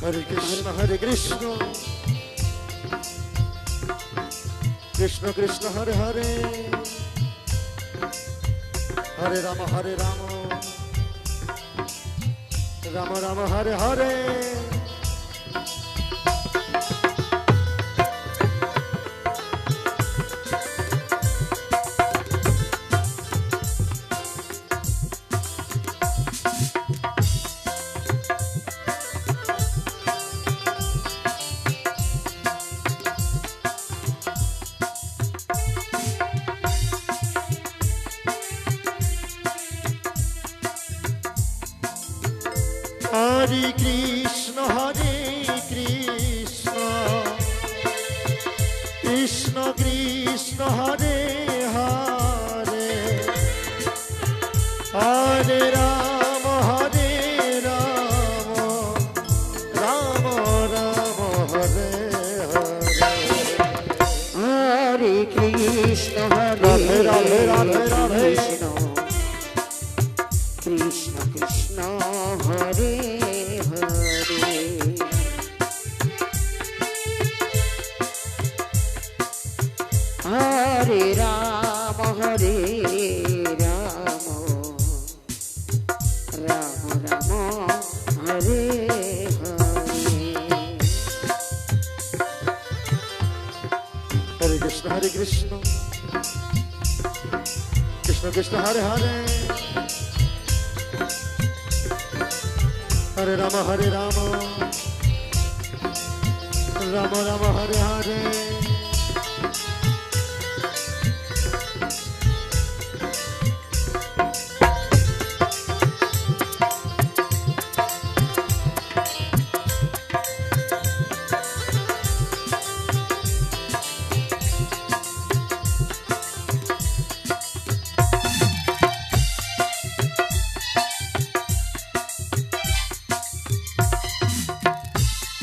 Hare Krishna, Hare Krishna, Krishna Krishna, Hare Hare, Hare Rama, Hare Rama, Rama Rama, Hare Hare. Hare Krishna, Hare Krishna, Krishna Krishna, Hare Hare, Hare Rama, Hare Rama, Rama Rama, Hare Hare. Hare Krishna, Hare Radhe Radhe Radhe Krishna, Krishna Krishna, Hare Hare, Hare Rama, Hare Rama, Rama Rama, Hare Hare. Hare Krishna, Hare Krishna, Krishna Krishna, Hare Hare, Hare Rama, Hare Rama, Rama Rama, Hare Hare.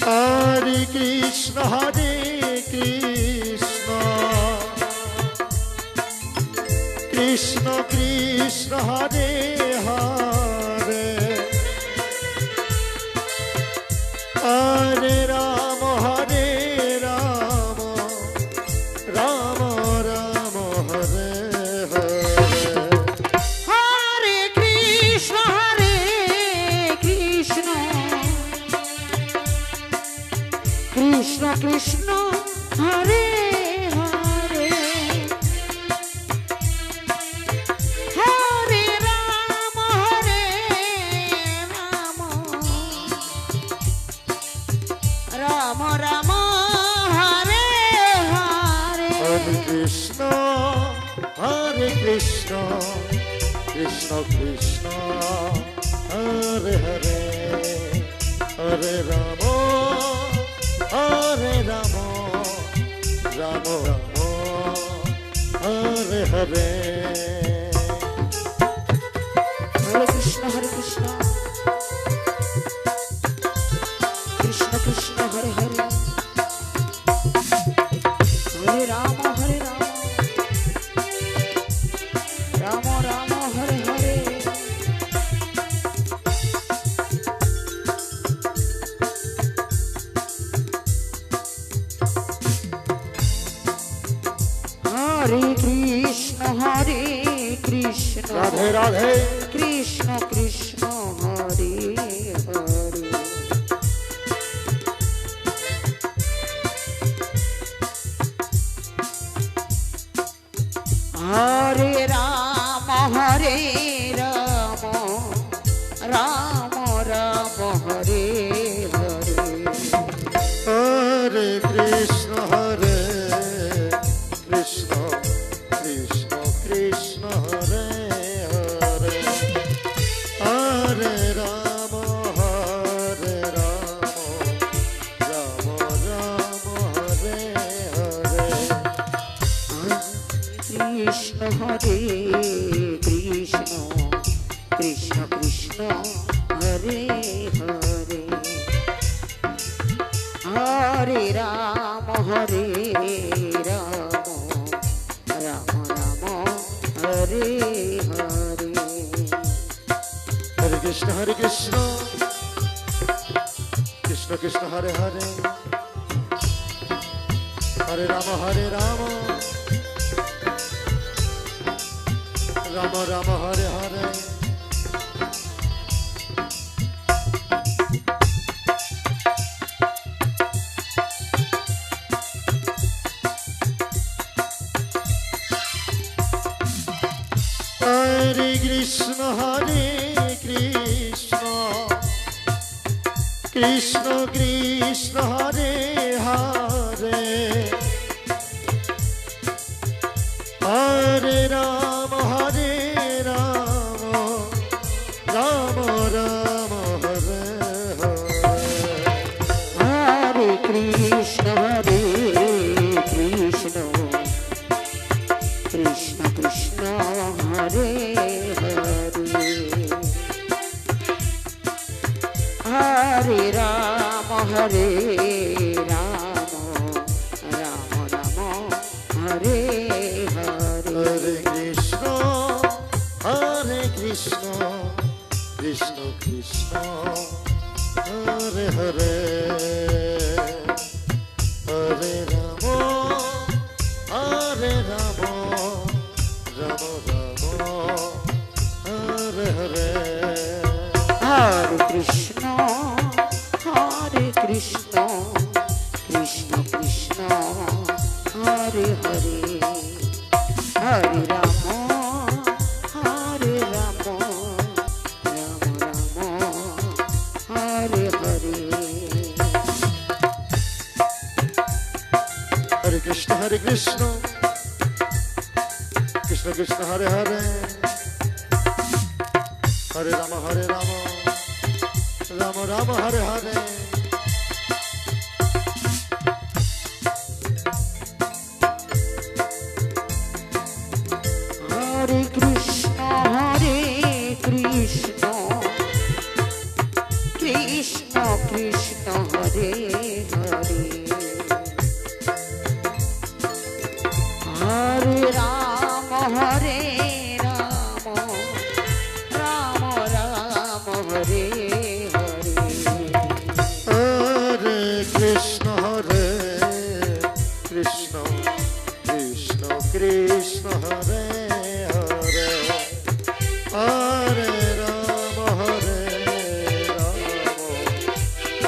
Hare Krishna, Hare Krishna, Krishna Krishna, Hare Hare, Hare Rama, Hare Rama, Rama Rama, Hare Hare. Hare Krishna, Hare Krishna, Krishna Krishna, Hare Hare, Hare Rama, Hare Rama, Rama Rama, Hare Hare. Hare Krishna, Hare Krishna, Krishna Krishna, Hare Hare, Hare Rama, Hare Rama, Rama Rama, Hare Hare. Hare Krishna, Hare Krishna, Krishna Krishna, Hare Hare, Hare Rama, Hare Rama, Rama Rama, Hare Hare. Hare Krishna, Hare Krishna, Radhe Radhe, Krishna Krishna, Hare Hare, Hare Rama, Hare Rama, Rama Rama, Hare Hare. Hare Krishna, Hare Krishna, Krishna Krishna, Hare Hare, Hare Rama, Hare Rama, Rama Rama, Hare Hare. Krishna, Hare Krishna, Krishna Krishna, Hare Hare, Hare Rama, Hare Rama, Rama Rama, Hare Hare. Hare Krishna, Hare Krishna, Krishna Krishna Hare Hare, Hare Ram Ram Ram Hare Hare. Hare Krishna Krishna Krishna Hare Hare, Hare Ram Ram Ram Hare Hare. Hare Krishna Krishna Krishna Hare Hare, Hare Ram Ram Ram Hare Hare. Hare Krishna Krishna Krishna Hare Hare, Hare Ram Ram Ram Hare Hare. Hare Krishna Krishna Krishna Hare Hare, Hare Ram Ram Ram Hare Hare. Hare Krishna Krishna Krishna Hare Hare, Hare Ram Ram Ram Hare Hare. Hare Krishna Krishna Krishna Hare Hare, Hare Ram Ram Ram Hare Hare. Hare Krishna Krishna Krishna Hare Hare, Hare Ram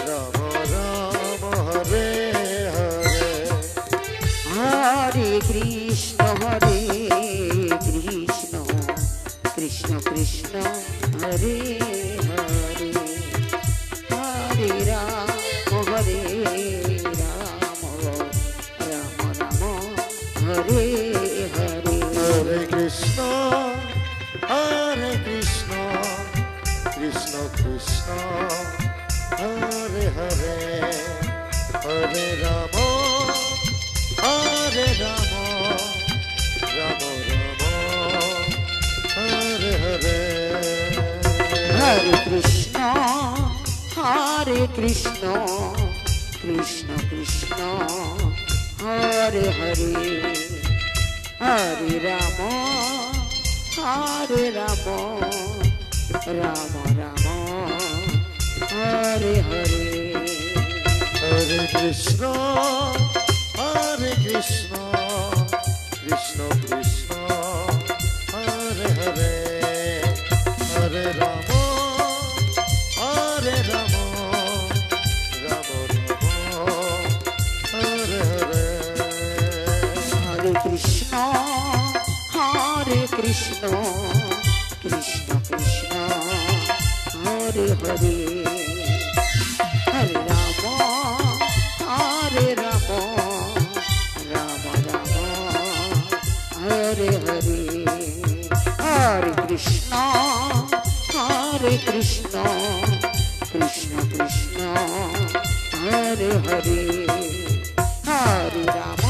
Ram Ram Hare Hare. Hare Krishna Krishna Krishna Hare Hare, Hare Ram Ram Ram Hare Hare. Hare Krishna Krishna Krishna Hare Hare, Hare Ram Ram Ram Hare Hare. Hare Krishna Krishna Krishna Hare Hare, Hare Ram Ram Ram Hare Hare. Hare Krishna Krishna Krishna Hare Hare, Hare Ram Ram Ram Hare Hare. Hare Krishna Krishna Krishna Hare Hare, Hare Ram Ram Ram Hare Hare, Hare Krishna Krishna Krishna Hare Hare, Hare Ram